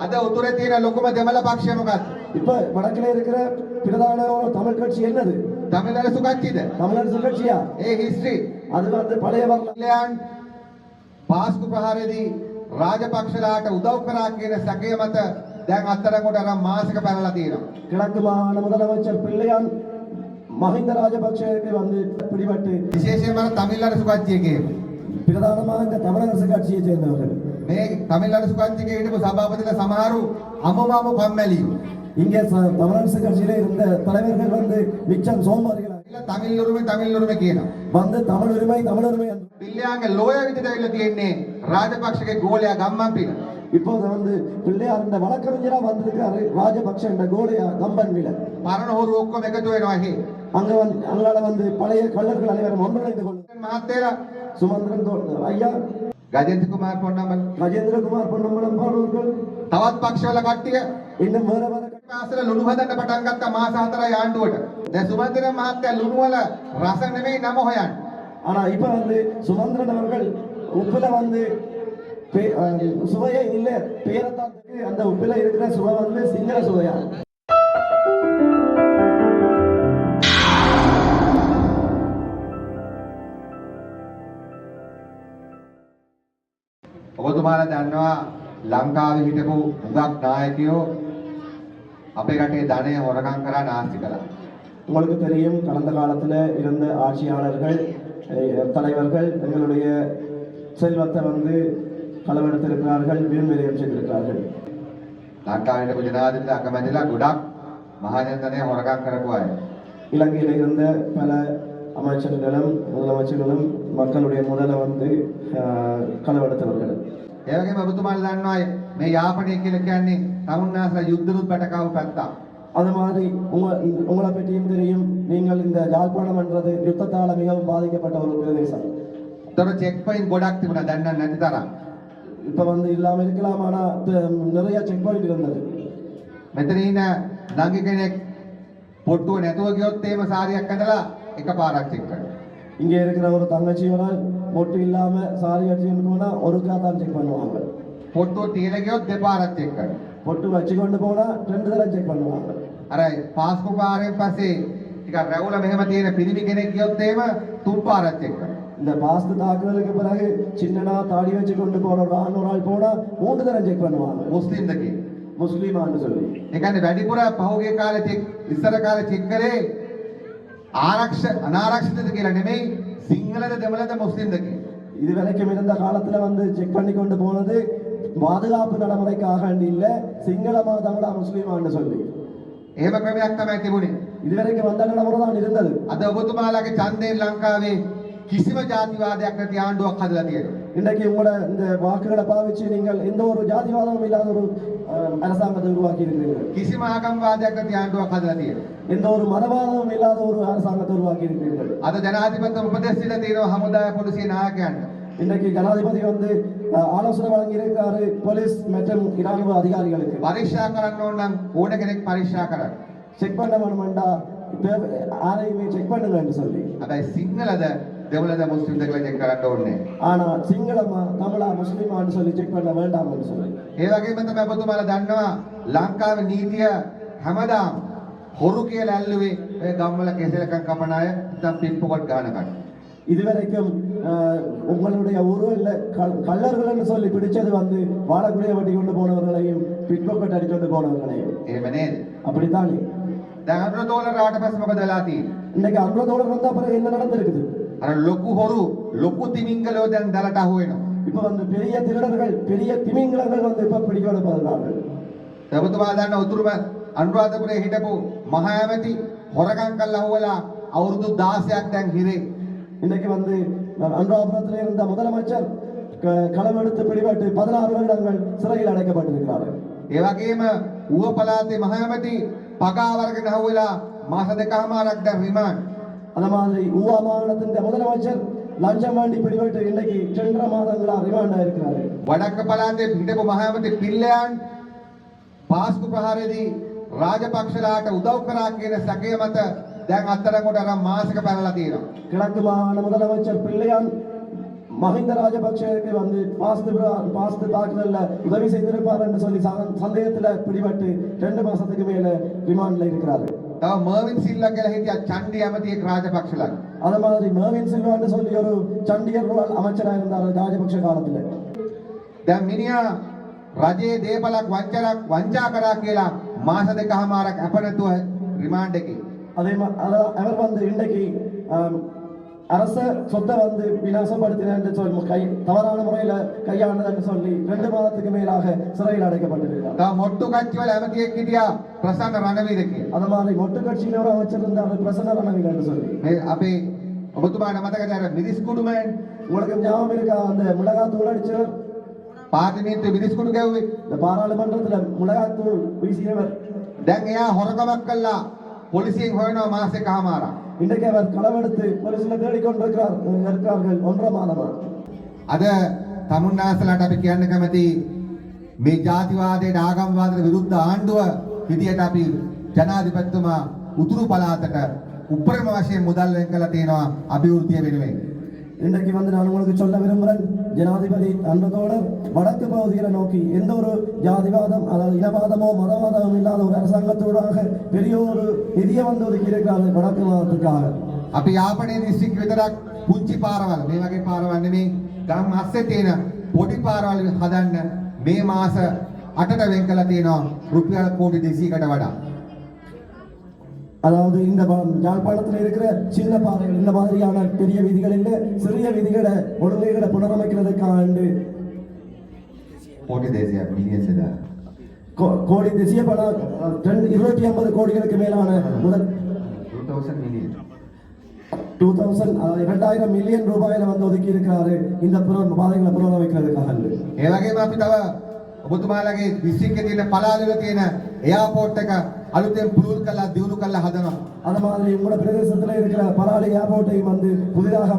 අද උතුරේ තියෙන ලොකුම දෙමළ පක්ෂය මොකක්ද? இப்ப வடக்கிலே இருக்கிற பிரதான ஒரு தமிழ் கட்சி என்னது? தமிழரசு கட்சிද? தமிழரசு கட்சியா? ඒ හිස්ටරි அது வந்து பழைய ක්ලයන් පාස්කු ප්‍රහාරයේදී රාජපක්ෂලාට උදව් කරා කියන සැකය මත දැන් අත්අඩංගුවට අරන් මාසික පැනලා තියෙනවා. கிழக்கு மாகாண முதலமைச்சர் பிள்ளையான் மஹிந்த ராஜபக்சேவுக்கு வந்து பிடிபட்டு විශේෂයෙන්ම தமிழரசு கட்சிයේ பிரதானமாக இந்த தமிழரசு கட்சியை சேர்ந்தவர்கள் මේ தமிழரசு கட்சிයේ හිටපු සභාපතිලා සමහරු අමමම කම්මැලියෝ. இங்கே தமிழரசு கட்சியில இருந்த தலைவர்கள் வந்து மிச்சம் சோமாரிகள் தமிழ் උරුමේ කියනවා. வந்து தமிழ் உரிமை පිල්ලයාගේ ලෝය විදිහට ඇවිල්ලා තියෙන්නේ රාජපක්ෂගේ ගෝලයා ගම්මන් පිළ. இப்போது வந்து பிள்ளையார் இந்த வழக்கறிஞரா வந்திருக்காரு ராஜபக்ஷ இந்த கோலியா கம்பன் வில පරණ හොරු ඔක්කොම එකතු වෙනවා එහි. அங்கால வந்து பழைய கள்ளர்கள் அனைவரும் ஒன்றிணைந்து கொண்டு මහත්තයලා சுமந்திரன் ஐயா ගජේන්ද්‍ර කුමාර් පොන්නම්බල ராஜேந்திர குமார் பொன்னம்பலம் போன்றவர்கள் තවත් පක්ෂවල කට්ටිය இன்னும் வேற පාසල ලුණු හදන්න පටන් ගත්තා මාස 4යි ආණ්ඩුවට. දැන් சுமந்திரன் මහත්තයා ලුණු වල රස නෙමෙයි නම හොයන්නේ. ஆனா இப்ப வந்து சுமந்திரன் அவர்கள் உப்புல வந்து சுவையே இல்ல பேரத்தாத்துக்கு அந்த உப்புல இருக்கிற சுவை வந்து சிங்கள சுவையா. ඔබතුමාලා දන්නවා ලංකාවේ හිටපු හුඟක් නායකයෝ අපේ රටේ ධනය හොරකම් කරා නාස්ති කළා. உங்களுக்கு தெரியும் கடந்த காலத்துல இருந்த ஆட்சியாளர்கள் தலைவர்கள் எங்களுடைய செல்வத்தை வந்து களவெடுத்திருக்கிறார்கள் வீண் விரயம் செய்திருக்கிறார்கள். ලංකාවේ හිටපු ජනාධිපති අකමැතිලා ගොඩක් මහජන ධනය හොරකම් කරපු අය. இலங்கையில் இருந்த பல அமைச்சர்களும் முதலமைச்சர்களும் மக்களுடைய முதல வந்து களவெடுத்தவர்கள். ඒ වගේම ඔබතුමාලා දන්නවා මේ යාපනය කියලා කියන්නේ තමුන්නාසලා යුද්ධනුත් පැටකාව පැත්තා. அது மாதிரி உங்களை பற்றியும் தெரியும் நீங்கள் இந்த யாழ்ப்பாணம் என்றது யுத்தத்தால மிகவும் பாதிக்கப்பட்ட ஒரு பிரதேசம். தர செக் பாயிண்ட் ගොඩක් තිබුණා දැන් නම් නැති තරම්. இப்ப வந்து இல்லாம இருக்கலாம் ஆனா நிறைய செக் பாயிண்ட் இருந்தது. මෙතන ඉන්න ළඟ කෙනෙක් පොට්ටුව නැතුව ගියොත් එහෙම සාරියක් ඇඳලා එකපාරක් චෙක් කරනවා. இங்க இருக்கிற ஒரு தங்கச்சியோனால் பொட்டு இல்லாம சாரி அடிச்சுட்டு போனா ஒருக்கா தான் செக் பண்ணுவாங்க. පොට්ටුව තියලා ගියොත් දෙපාරක් චෙක් කරනවා. பொட்டு வச்சுக்கொண்டு போனா ரெண்டு தடவை செக் பண்ணுவாங்க. අර පාස්කු පාරෙන් පස්සේ ටිකක් රැවුල මෙහෙම තියෙන පිරිමි කෙනෙක් ගියොත් එහෙම තුන් පාරක් චෙක් කරනවා. இந்த பாஸ்து தாக்குதலுக்கு பிறகு சின்னனா தாடி வச்சு கொண்டு போற ஒரு ஆள் போனா மூன்று தடவை செக் பண்ணுவாங்க. මුස්ලිම්ද කියලා. முஸ்லிமான்னு சொல்லி. ඒ කියන්නේ වැඩිපුර පහුගිය කාලේ චෙක් ඉස්සර කාලේ චෙක් කරේ අනාරක්ෂිතද කියලා නෙමෙයි සිංහලද දෙමළද මුස්ලිම්ද කියලා. இது வரைக்கும் இருந்த காலத்துல வந்து செக் பண்ணி கொண்டு போனது பாதுகாப்பு நடைமுறைக்காக இல்ல சிங்களமா தமிழா முஸ்லிமான்னு சொல்லி. එහෙම ක්‍රමයක් තමයි තිබුණේ. இது வரைக்கும் வந்த நடைமுறை தான் இருந்தது. අද ඔබතුමාලාගේ ඡන්දයෙන් ලංකාවේ කිසිම ජාතිවාදයක් නැති ආණ්ඩුවක් හදලා තියෙනවා. இன்றைக்கு உங்களோட இந்த வாக்குகளை பாவிச்சு நீங்கள் எந்த ஒரு ஜாதிவாதமும் இல்லாத ஒரு அரசாங்கத்தை உருவாக்கி இருக்கிறீர்கள். කිසිම ආගම්වාදයක් නැති ආණ්ඩුවක් හදලා තියෙනවා. எந்த ஒரு மதவாதமும் இல்லாத ஒரு அரசாங்கத்தை உருவாக்கி இருக்கிறீர்கள். අද ජනාධිපතිතුමා උපදෙස් දීලා තියෙනවා හමුදාය පොලිසිය නායකයන්ට. இன்றைக்கு ஜனாதிபதி வந்து ஆலோசனை வழங்கி இருக்கிறாரு போலீஸ் மற்றும் இராணுவ அதிகாரிகளுக்கு. පරීක්ෂා කරන්න ඕන නම් ඕන කෙනෙක් පරීක්ෂා කරන්න. செக் பண்ண வேணுமெண்டா ஆரையுமே செக் பண்ணுங்கன்னு சொல்லி. හැබැයි සිංහලද දෙමළද මුස්ලිම්ද කියලා චෙක් කරන්න ඕනේ. ஆனா சிங்களமா தமிழா முஸ்லிமான்னு சொல்லி செக் பண்ண வேண்டாம்னு சொல்லி. ඒ වගේම තමයි ඔබතුමාලා දන්නවා ලංකාවේ නීතිය හැමදාම හොරු කියලා ඇල්ලුවේ ඔය ගම්වල කෙසෙලකම් කපන අය නැත්නම් පිට්පොකට් ගන්න කට්ටිය. இதுவரைக்கும் உங்களுடைய ஊரில் கள்ளர்கள் சொல்லி பிடிச்சது வந்து வாழக்கூடிய வட்டி கொண்டு போனவர்களையும் பிட்பாக்கெட் அடிக்கொண்டு போனவர்களையும். එහෙම නේද? அப்படித்தானே. දැන් අනුරතෝලර ආවට පස්සේ මොකද වෙලා තියෙන්නේ? இன்னைக்கு அனுரதோலர் வந்த பிறகு என்ன நடந்திருக்குது? අර ලොකු හොරු ලොකු තිමිංගලෝ දැන් දලට අහු වෙනවා. இப்ப வந்து பெரிய திருடர்கள் பெரிய திமிங்கலங்கள் வந்து இப்ப பிடிக்கப்படுகிறார்கள். ඔබතුමා දන්න උතුරුම අනුරාධපුරේ හිටපු මහා ඇමති හොරකම් කළා අහුවලා අවුරුදු 16ක් දැන් හිරේ. இன்னைக்கு வந்து அனுராபுரத்தில் இருந்த முதலமைச்சர் களமெடுத்து பிடிபட்டு 16 வருடங்கள் சிறையில் அடைக்கப்பட்டிருக்கிறார்கள். ඒ වගේම ඌව පළාතේ මහා ඇමති පගාවරගෙන අහුවලා මාස දෙකමාරක් දැන් රිමාන්ඩ්. அந்த மாதிரி ஊவா மாகாணத்தின் முதலமைச்சர் லஞ்சம் வாங்கி பிடிபட்டு இன்னைக்கு 2 மாதங்களா ரிமாண்ட் ஆயிருக்கிறாரு. වඩක්ක පළාතේ හිටපු මහා ඇමති පිල්ලයන් පාස්කු ප්‍රහාරයේදී රාජපක්ෂලාට උදව් කරා කියන සැකය මත දැන් අත්අඩංගුවට අරන් මාසික පැනලා තියෙනවා. கிழக்கு மாகாண முதலமைச்சர் பிள்ளையான் மஹிந்த ராஜபக்ஷவுக்கு வந்து பாஸ்து தாக்குதல்ல உதவி செய்திருப்பார் என்று சொல்லி சந்தேகத்துல பிடிபட்டு 2 மாசத்துக்கு மேல ரிமாண்ட்ல இருக்கிறாரு. තව මර්වින් සිල්වා කියලා හිටියා චණ්ඩි ඇමතියෙක් රාජපක්ෂලා. அதே மாதிரி மர்வின் சில்வான்னு சொல்லி ஒரு சண்டிகர் அமைச்சரா இருந்தார் ராஜபக்ஷ காலத்துல. දැන් මිනිහා රජයේ දේපලක් වංචා කරා කියලා මාස දෙකමාරක් අප නැතුව රිමාන්ඩ් එකේ. அவர் வந்து இன்றைக்கு அரச சொத்தை வந்து விநாசப்படுத்தினு சொல்லி தவறான முறையில கையாண்டதுன்னு சொல்லி 2 மாதத்துக்கு மேலாக சிறையில் அடைக்கப்பட்டிருக்கிறார். තව මොට්ටු කච්චිවල ඇමතියෙක් හිටියා ප්‍රසන්න රණවීර කියලා. அதே மாதிரி மொட்டு கட்சியில ஒரு அமைச்சர் இருந்தார் பிரசன்ன ரணவீர் என்று சொல்லி. මේ අපේ ඔබතුමාට මතකද අර මිරිස් කුඩුමෙන් உங்களுக்கு ஞாபகம் இருக்கா அந்த மிளகாத்தூள் அடிச்சவர் පාර්ලිමේන්තුවේ මිරිස් කුඩු ගැව්වේ. இந்த பாராளுமன்றத்துல மிளகாத்தூள் வீசியவர் දැන් එයා හොරකමක් කළා පොලිසියෙන් හොයනවා මාසෙකමාරක්. இன்றைக்கு அவர் களவெடுத்து போலீஸ்ல தேடிக்கொண்டிருக்கிறார்கள் 1.5 மாதமா. අද තමුන්නාසලාට අපි කියන්න කැමති මේ ජාතිවාදයට ආගම්වාදයට විරුද්ධ ආණ්ඩුව විදියට අපි ජනාධිපතිතුමා උතුරු පළාතට උපරිම වශයෙන් මුදල් වෙන් කළා තියෙනවා අභිවෘද්ධිය වෙනුවෙන්. இன்றைக்கு வந்து நான் உங்களுக்கு சொல்ல விரும்புகிறேன் ஜனாதிபதி அன்பதோடு வடக்கு பகுதிகளை நோக்கி எந்த ஒரு ஜாதிவாதம் அதாவது இனவாதமோ மதவாதமோ இல்லாத ஒரு அரசாங்கத்தோடாக பெரிய ஒரு நிதியை வந்து ஒதுக்கி இருக்கிறார்கள் வடக்கு மாவட்டத்துக்காக. අපි යාපනයේ දිස්ත්‍රික් විතරක් පුංචි පාරවල් මේ වගේ පාරවල් නෙමෙයි ගම් අස්සේ තියෙන පොඩි පාරවල් හදන්න මේ මාස 8ට වෙන් කළා තියෙනවා රුපියල් කෝටි 200කට වඩා. அதாவது இந்த யாழ்ப்பாணத்தில் இருக்கிற சின்ன பாறைகள் இந்த மாதிரியான பெரிய வீதிகள் இல்லை சிறிய வீதிகளை ஒழுங்கைகளை புனரமைக்கிறதுக்காண்டு கோடி தேசிய மில்லியன்ஸ் கோடி தேசிய பணம் 250 கோடிகளுக்கு மேலான முதல் 2000 மில்லியன் 2000 மில்லியன் ரூபாயில வந்து ஒதுக்கி இருக்கிறாரு இந்த பாதைகளை புனரமைக்கிறதுக்காக. ඒ වගේම අපි තව ඔබතුමාලගේ දිස්ත්‍රික්කයේ තියෙන පළාතවල තියෙන එයාපෝට් එක අලුතෙන් පුරුල් කළා දියුණු කළා හදනවා. அந்த மாதிரி உங்களோட பிரதேசத்துல இருக்கிற பலாலி ஏர்போர்ட்டையும் வந்து புதிதாக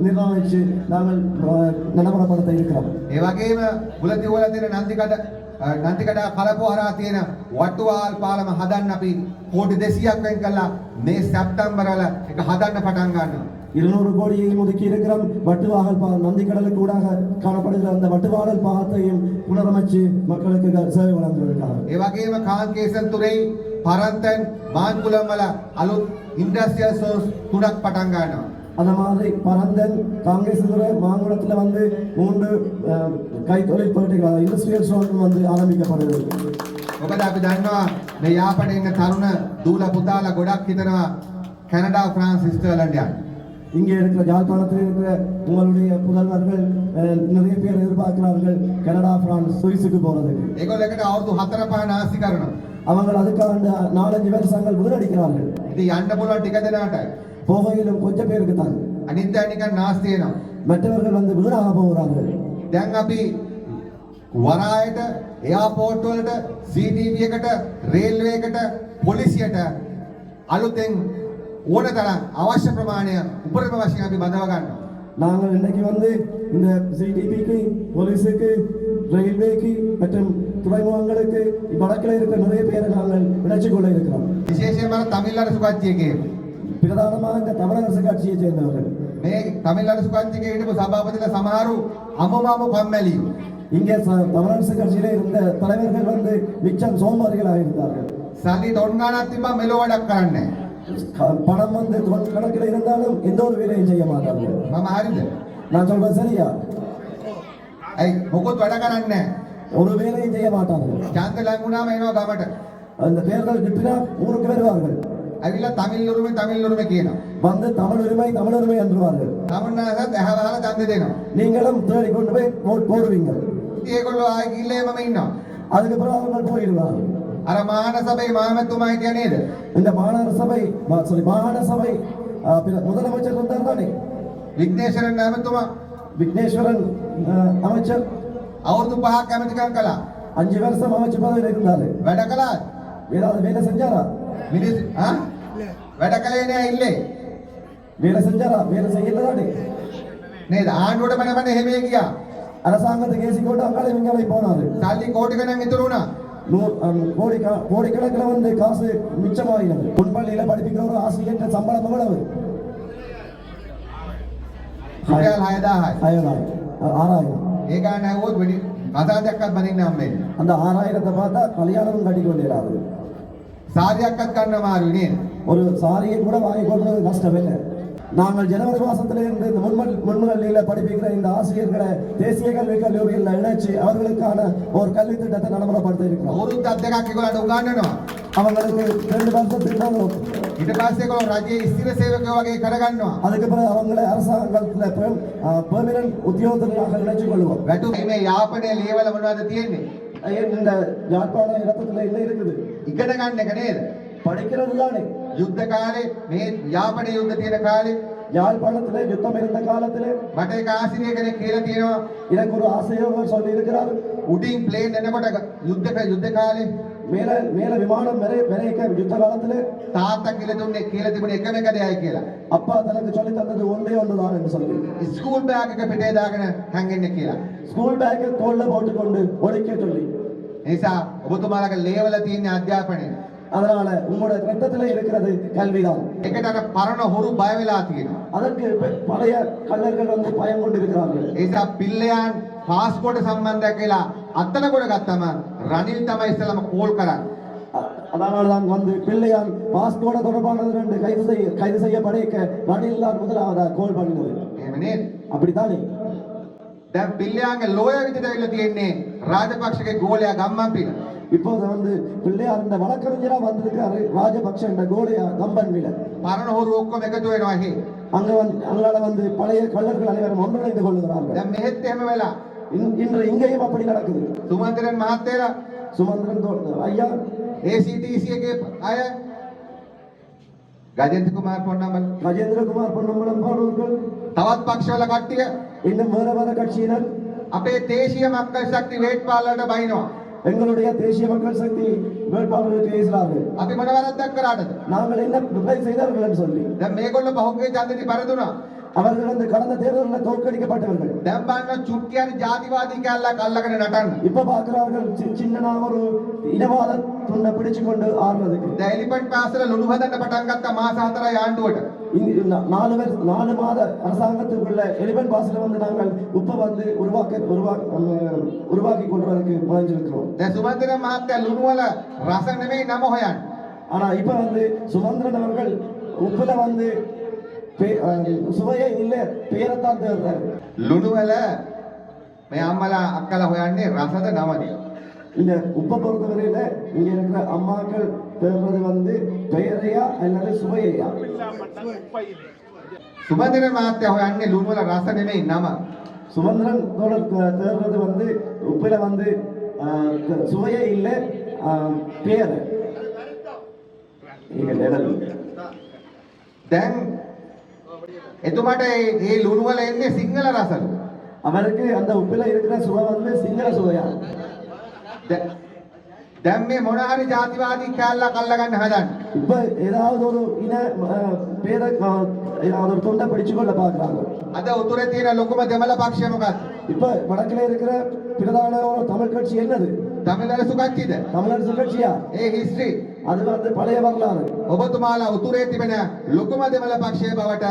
நிர்ணயிச்சு நாங்கள் நடைமுறைப்படுத்த இருக்கிறோம். ඒ වගේම මුලතිවල තියෙන නන්දිකඩ කලපුව හරහා තියෙන වටුවාල් පාලම හදන්න අපි කෝටි 200ක් වෙන් කළා මේ සැප්තැම්බර් වල ඒක හදන්න පටන් ගන්නවා. 200 கோடியையும் ஒதுக்கி இருக்கிறோம். வட்டுவாகல் நந்திக்கடலுக்கு ஊடாக காணப்படுகிற அந்த வட்டுவாடல் பாலத்தையும் புனரமைச்சு மக்களுக்கு சேவை வழங்குவதற்காக. ඒ වගේම කාන්කේසන් තුරේ පරන්තන් මාන්කුලම් වල අලුත් ඉන්ඩස්ට්‍රියල් සෝස් 3ක් පටන් ගන්නවා. அந்த மாதிரி பரந்தன் காங்கேசந்துறை மாங்குளத்தில் வந்து 3 கைத்தொழில் போட்டிகள் இண்டஸ்ட்ரியல் சோன் வந்து ஆரம்பிக்கப்படுது. මොකද අපි දන්නවා මේ යාපනයේ ඉන්න තරුණ දූල පුතාලා ගොඩක් හිතනවා කැනඩා ප්‍රාන්ස් ස්විட்சர்லாந்து යන්න. இங்கே இருக்கிற யாழ்ப்பாணத்தில் இருக்கிற உங்களுடைய புதல்வர்கள் நிறைய பேர் எதிர்பார்க்கிறார்கள் கனடா பிரான்ஸ் சுவிஸுக்கு போறதுக்கு. ඒගොල්ලෝ අවුරුදු 4-5 නාස්ති කරනවා. அவங்க அதுக்காக 4-5 வருஷங்கள் வீணடிக்கிறார்கள். ඉතින් යන්න පුළුවන් ටික දෙනාට போகையிலும் கொஞ்சம் பேருக்கு தான். අනිත් අය නිකන් නාස්ති වෙනවා. மற்றவர்கள் வந்து வீணாக போகிறார்கள். දැන් අපි වරායට එයාපෝට් වලට CCTV එකට රේල්වේ එකට පොලිසියට අලුතෙන් ඕන තරම් අවශ්‍ය ප්‍රමාණය උපරිම වශයෙන් අපි බඳව ගන්නවා. நாங்கள் இன்னைக்கு வந்து இந்த CCTVக்கு போலீஸுக்கு ரயில்வேக்கு மற்றும் துறைமுகங்களுக்கு வடக்கில் இருக்கிற நிறைய பேரை நாங்கள் இணைச்சு கொள்ள இருக்கிறோம். විශේෂයෙන්ම තමිල් අරසු කච්චියකේ பிரதானமாக இந்த தமிழரசு கட்சியை சேர்ந்தவர்கள் මේ තමිල් අරසු කච්චියකේ හිටපු සභාපතිලා සමහරු අමමම කම්මැලි. இங்கே தமிழரசு கட்சியிலே இருந்த தலைவர்கள் வந்து மிச்சம் சோமாரிகளாக இருந்தார்கள். සල්ලි ඩොන් ගානක් තිබ්බා මෙලෝ වැඩක් කරන්නේ නැහැ. பணம் வந்து கணக்கில் இருந்தாலும் எந்த ஒரு வேலையும் செய்ய மாட்டார்கள். මම හරිද? நான் சொல்றேன் சரியா? ඇයි මොකොත් වැඩ කරන්නේ නැහැ. ஒரு வேலையும் செய்ய மாட்டார்கள். ඡන්ද ලැබුණාම එනවා ගමට. அந்த தேர்தல் கிட்டினா ஊருக்கு வருவார்கள். ඇවිල්ලා තමිල් උරුමේ කියනවා. வந்து தமிழ் உரிமை என்றுவார்கள். තමන්නාසත් ඇහවහලා ඡන්ද දෙනවා. நீங்களும் தேடி கொண்டு போய் ஓட் போடுவீங்க. ඒගොල්ලෝ ආයි ගිල්ලේමම ඉන්නවා. அதுக்கப்புறம் அவர்கள் போயிடுவார்கள். අර මාන සභේ මාමතුමා හිටියා නේද? இந்த மாநகர சபை முதலமைச்சர் வந்தார் தானே විග්නේශ්වරන් ඇමතුමා விக்னேஸ்வரன் அமைச்சர் අවුරුදු 5ක් ඇමතිකම් කළා. 5 வருஷம் அமைச்சர் பதவியில் இருந்தாரு. වැඩ කළාද? ஏதாவது வேலை செஞ்சாரா? මිනිස් වැඩ කළේ නෑ ඉල්ලේ. வேலை செஞ்சாரா? வேலை செய்யல தானே නේද? ආණ්ඩුවට බනබන එහෙම ගියා. அரசாங்கத்துக்கு ஏசி போட்டு அங்காளி விஞ்ஞானி போனாரு. සල්ලි කෝටි ගණන් ඉතුරු වුණා. கோடிக்கணக்கில் வந்து காசு மிச்சமாகிறது. பொன்பள்ளியில படிப்பிக்கிற ஒரு ஆசிரியர் சம்பளம் எவ்வளவு? රුපියල් 6000යි. 6000 ඒ ගාන ඇහුවොත් වෙඩි කසාදයක්වත් බඳින්න හම්බෙන්නේ. அந்த 6000 பார்த்தா கல்யாணமும் கட்டி கொண்டிராது. சாரிයක්වත් ගන්න අමාරුයි නේද? ஒரு சாரியை கூட வாங்கி கொள்றது கஷ்டம் இல்லை. நாங்கள் ஜனவரி மாசத்திலிருந்து இந்த முன்முதலில படிப்பிக்கிற இந்த ஆசிரியர்களை தேசிய கல்வி கல்லூரியில் இணைச்சு அவர்களுக்கான ஒரு கல்வி திட்டத்தை நடைமுறைப்படுத்த இருக்கிறோம். අවුරුද්දක් දෙකක් ඒගොල්ලන්ට උගන්වනවා. அவங்களுக்கு 2 வருஷம் திட்டம். ඊට පස්සේ ඒගොල්ලෝ රජයේ ස්ථිර සේවකයෝ වගේ කරගන්නවා. அதுக்கு பிறகு அவங்களை அரசாங்கத்துல பெர்மனன்ட் உத்தியோகத்தராக இணைச்சு கொள்வோம். වැටු මේ යාපනයේ ලේවල මොනවද තියෙන්නේ? இந்த யாழ்ப்பாண இடத்துல என்ன இருக்குது? ඉගෙන ගන්න එක නේද? படிக்கிறது தானே. යුද්ධ කාලේ මේ යාපනයේ යුද්ධ තියෙන කාලේ யாழ்ப்பாணத்துல யுத்தம் இருந்த காலத்துல මට ඒක ආසිරිය කෙනෙක් කියලා තියෙනවා. எனக்கு ஒரு ஆசிரியர் சொல்லி இருக்கிறார். උඩින් ප්ලේන් එනකොට යුද්ධ කාලේ மேல மேல விமானம் விரைக்க யுத்த காலத்துல තාත්තා කියලා දුන්නේ කියලා තිබුණේ එකම එක දෙයයි කියලා. அப்பா தனக்கு சொல்லி தந்தது ஒன்றே ஒன்றுதான் என்று சொல்லி ස්කූල් බෑග් එක පිටේ දාගෙන හැංගෙන්න කියලා. ஸ்கூல் பேக்கை தோல்ல போட்டுக்கொண்டு ஒழிக்க சொல்லி. ඒ නිසා ඔබතුමාලගේ ලේවල තියෙන අධ්‍යාපනය. அதனால உங்களுடைய ரத்தத்துல இருக்கிறது கல்விதான். ඒකට අර පරණ හොරු බය වෙලා තියෙනවා. அதற்கு பழைய கள்ளர்கள் வந்து பயம் கொண்டிருக்கிறார்கள். ඒ නිසා පිල්ලයන් පාස්පෝර්ට් සම්බන්ධයක් කියලා අත්තල කොට ගත්තම රනිල් තමයි ඉස්සලම කෝල් කරන්නේ. அதனால தான் வந்து பிள்ளையான் பாஸ்போர்ட் தொடர்பானது ரெண்டு கைது செய்யப்படைக்க ரணில் தான் முதலாவதாக கோல் பண்ணினது. එහෙම නේද? அப்படித்தானே. දැන් පිල්ලයන්ගේ ලෝය විදිහට ඇවිල්ලා තියෙන්නේ රාජපක්ෂගේ ගෝලයා ගම්මන්පිල. இப்போது வந்து பிள்ளையார் இந்த வழக்கறிஞரா வந்திருக்காரு ராஜபக்ஷ இந்த கோலியா கம்பன்வில. පරණ හොරු ඔක්කොම එකතු වෙනවා එහි. அங்கால வந்து பழைய கள்ளர்கள் அனைவரும் ஒன்றிணைந்து கொள்கிறார்கள். දැන් මෙහෙත් එහෙම වෙලා. இன்று இங்கேயும் அப்படி நடக்குது. සුමන්දිරන් මහත්තයලා சுமந்திரன் ஐயா ACTC එකේ අය ගජේන්ද්‍ර කුමාර් පොන්නම්බල ராஜேந்திரகுமார் பொன்னம்பலம் போன்றவர்கள் තවත් පක්ෂවල කට්ටිය இன்னும் வேற கட்சியினர் අපේ දේශීය මක්කල් ශක්ති වේට්පාලට බයිනවා. எங்களுடைய தேசிய மக்கள் சக்தி வேட்பாளர்களுக்கு பேசுகிறார்கள். අපි මොන වරද්දක් කරාටද? நாங்கள் என்ன பிழை செய்தார்கள் என்று சொல்லி දැන් මේගොල්ලෝ බහුගේ ඡන්දෙදි පරදුනා. அவர்கள் வந்து கடந்த தேர்தலில் தோற்கடிக்கப்பட்டவர்கள். දැන් බලන්න චුට්ටියරි ජාතිවාදී කැල්ලක් අල්ලගෙන නටන්න. இப்ப பார்க்கிறார்கள் சின்னனா ஒரு இனவாத துண்டை பிடிச்சு கொண்டு ஆடுறதுக்கு. දැන් එලිපට් පාසල ලුණු හදන්න පටන් ගත්ත මාස 4යි ආණ්ඩුවට. 4 மாத அரசாங்கத்துக்குள்ள எலிபன் பாஸ்ல வந்து நாங்கள் உப்ப வந்து உருவாக்கி கொள்றதுக்கு முயற்சிக்கிறோம். දැන් සුමන්දිරන් මහත්තයා ලුණු වල රස නෙමෙයි නම හොයන්නේ. ஆனா இப்ப வந்து சுமந்திரன் அவர்கள் உப்புல வந்து சுவையே இல்ல பேரத்தான் தேடுறாரு. ලුණු වල මේ අම්මලා අක්කලා හොයන්නේ රසද නමද? இந்த உப்பை பொறுத்தவரையில இங்க இருக்கிற அம்மாக்கள் தேடுறது வந்து பெயரையா அல்லது சுவையா? සුමන්දිරන් මහත්තයා හොයන්නේ ලුණු වල රස නෙමෙයි නම. சுமந்திரன் தேடுறது வந்து உப்புல வந்து சுவையே இல்ல பேர். දැන් එතුමාට මේ ලුණු වල එන්නේ සිංහල රසද? அவருக்கு அந்த உப்புல இருக்கிற சுவை வந்து சிங்கள சுவையா? දැන් මේ මොන හරි ජාතිවාදී කැලලක් අල්ලගන්න හදන්නේ. இப்ப ஏதாவது ஒரு இன பேர ஏதாவது ஒரு தொண்டை பிடிச்சு கொள்ள பாக்குறாங்க. අද උතුරේ තියෙන ලොකුම දෙමළ පක්ෂය මොකක්ද? இப்ப வடக்குல இருக்கிற பிரதான ஒரு தமிழ் கட்சி என்னது? தமிழரசு කච්චිද? தமிழரசு கட்சியா? ඒ හිස්ටරි. அது வந்து பழைய வரலாறு. ඔබතුමාලා උතුරේ තිබෙන ලොකුම දෙමළ පක්ෂය බවට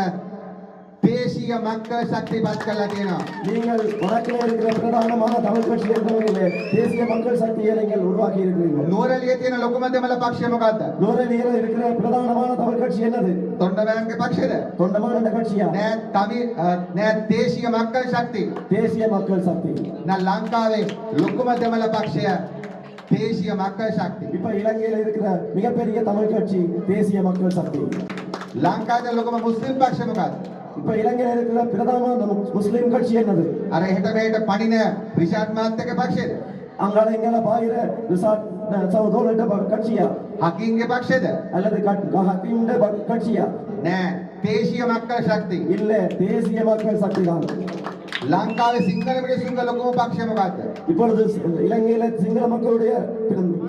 දේශීය මක්කල් ශක්තිය පත් කරලා තියෙනවා. நீங்கள் வடக்கில் இருக்கிற பிரதானமான தமிழ் கட்சி என்றவர்களே தேசிய மக்கள் சக்தியை நீங்கள் உருவாக்கி இருக்கிறீர்கள். නුවරඑළියේ තියෙන ලොකුම දෙමළ පක්ෂය මොකක්ද? நுவரெலியில் இருக்கிற பிரதானமான தமிழ் கட்சி என்னது? තොණ්ඩමෑන්ගේ පක්ෂයද? தொண்டமான் கட்சியா? නෑ දේශීය මක්කල් ශක්තිය. தேசிய மக்கள் சக்தி. නෑ ලංකාවේ ලොකුම දෙමළ පක්ෂය දේශීය මක්කල් ශක්තිය. இப்ப இலங்கையில் இருக்கிற மிகப்பெரிய தமிழ் கட்சி தேசிய மக்கள் சக்தி. ලංකාවේ ලොකුම මුස්ලිම් පක්ෂය මොකක්ද? இப்ப இலங்கையில் இருக்கிற பிரதான முஸ்லிம் கட்சி என்னது? අර එහෙට මෙහෙට පණින රිෂාඩ් මහත්තයාගේ පක්ෂයද? அங்கால இங்கால பாயிர ரிசார்ட் சௌதோலட்ட கட்சியா? හකින්ගේ පක්ෂයද? அல்லது ஹக்கீம்ட கட்சியா? නෑ දේශීය මක්කල් ශක්තිය. இல்ல தேசிய மக்கள் சக்தி தான். ලංකාවේ සිංහල මිනිස්සුන්ගේ ලොකුම පක්ෂය මොකක්ද? இப்பொழுது இலங்கையில சிங்கள மக்களுடைய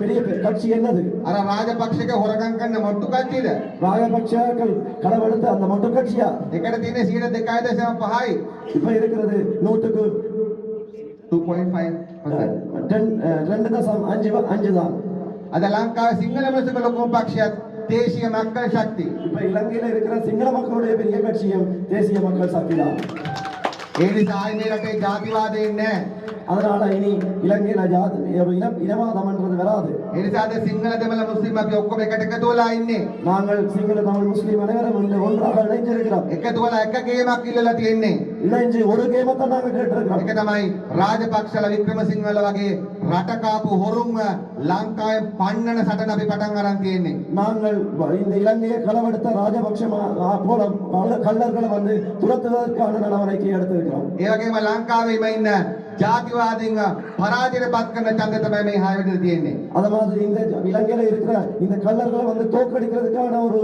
பெரிய கட்சி என்னது? අර රාජපක්ෂගේ හොරගම් කරන මොට්ටු කට්ටියද? ராஜபக்ஷர்கள் களவெடுத்த அந்த மொட்டு கட்சியா? එකට තියෙන 2.5%. இப்ப இருக்கிறது 100க்கு 2.5%. 2.5 தான். අද ලංකාවේ සිංහල මිනිස්සුන්ගේ ලොකුම පක්ෂයත් දේශීය මක්කල් ශක්තිය. இப்ப இலங்கையில இருக்கிற சிங்கள மக்களுடைய பெரிய கட்சியும் தேசிய மக்கள் சக்தி தான். ඒ නිසා ආයි මේ රටේ ජාතිවාදය ඉන්නේ නැහැ. அதனால இனி இலங்கையில ஜாதி ஒரு இனவாதம்ன்றது வராது. ඒ නිසා අද සිංහල දෙමළ මුස්ලිම් අපි ඔක්කොම එකට එකතු වෙලා ඉන්නේ. நாங்கள் சிங்கள தமிழ் முஸ்லீம் அனைவரும் இன்று ஒன்றாக இணைஞ்சிருக்கிறோம். එකතු වෙලා එක ගේමක් ඉල්ලලා තියෙන්නේ. இணைஞ்சு ஒரு கேமத்தை நாங்கள் கேட்டிருக்கிறோம். ඒක තමයි රාජපක්ෂලා වික්‍රමසිංහල වගේ රට කාපු හොරුන්ව ලංකාවේ පන්නන සටන අපි පටන් අරන් තියෙන්නේ. நாங்கள் இந்த இலங்கையை களவெடுத்த ராஜபக்ஷ போல கள்ளர்களை வந்து துரத்துவதற்கான நடவடிக்கை எடுத்திருக்கிறோம். ඒ වගේම ලංකාවේම ඉන්න ජාතිවාදීන් පරාජයට පත් කරන ඡන්ද තමයි මේ 6 වෙනිදා තියෙන්නේ. அது மாதிரி இந்த இலங்கையில இருக்கிற இந்த கள்ளர்களை வந்து தோற்கடிக்கிறதுக்கான ஒரு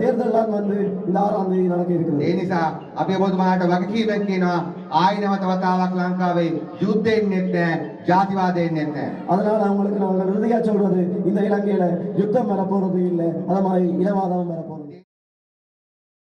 தேர்தல் வந்து இந்த 6ஆம் தேதி நடக்க இருக்கிறது. ඒ නිසා අපි ඔබතුමාට වගකීමක් කියනවා ආයි නැවත වතාවක් ලංකාවේ යුද්ධෙ ඉන්නෙත් නැහැ ජාතිවාදෙ ඉන්නෙත් නැහැ. அதனால அவங்களுக்கு நாங்கள் உறுதியா சொல்றது இந்த இலங்கையில யுத்தம் வரப்போறது இல்லை, அது மாதிரி இனவாதம் வரப்போறது.